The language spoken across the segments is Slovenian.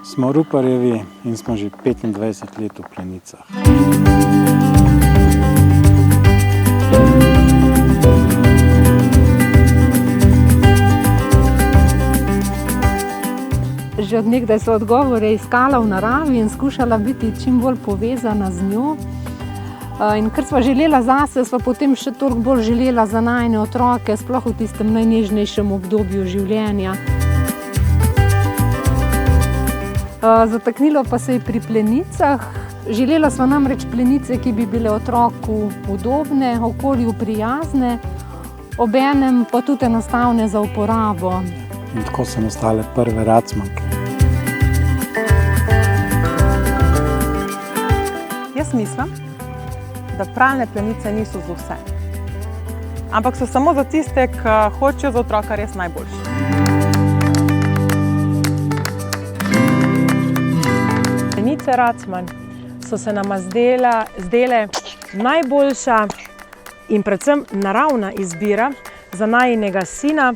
Smo Ruparjevi in smo že 25 let v Planicah. Že od nekdaj so odgovore iskala v naravi in skušala biti čim bolj povezana z njo. In ker sva želela zase, sva potem še toliko bolj želela za najine otroke, sploh v tistem najnežnejšem obdobju življenja. Zataknilo pa se je pri plenicah. Želela sva namreč plenice, ki bi bile otroku udobne, okolju prijazne, obenem pa tudi enostavne za uporabo. In tako so nastale prve racmanke. Jaz mislim, da pralne plenice niso za vse, ampak so samo za tiste, ki hočejo za otroka res najboljše. Plenice Racman so se nama zdele najboljša in predvsem naravna izbira za najinega sina,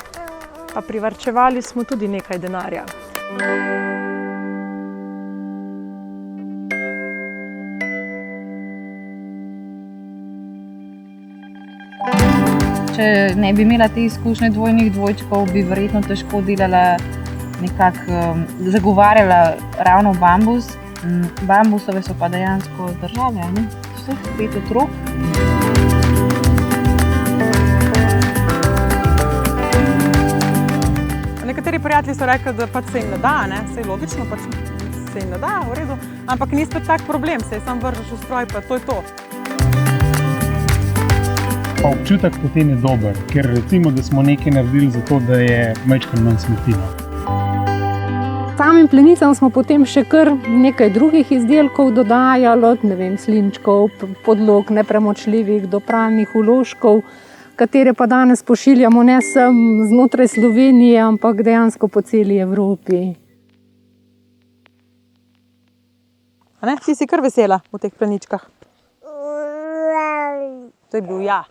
pa privarčevali smo tudi nekaj denarja. Če ne bi imela te izkušnje dvojnih dvojčkov, bi verjetno težko delala, nekako zagovarjala ravno bambus. Bambusove so pa dejansko države, ne? Vseh 5 otrok. Nekateri prijatelji so rekli, da pač se jim ne da, ne? Saj logično, pač se jim ne da, v redu, ampak ni spet tak problem, saj sam vržeš v stroj, pa to je to. Pa občutek potem je dober, ker recimo, da smo nekaj naredili za to, da je majčkeno manj smetino. Samim plenicam smo potem še kar nekaj drugih izdelkov dodajali, od slinčkov, podlog nepremočljivih do pralnih vložkov, katere pa danes pošiljamo ne samo znotraj Slovenije, ampak dejansko po celi Evropi. A ne? Ti si kar vesela v teh pleničkah? To je bil ja.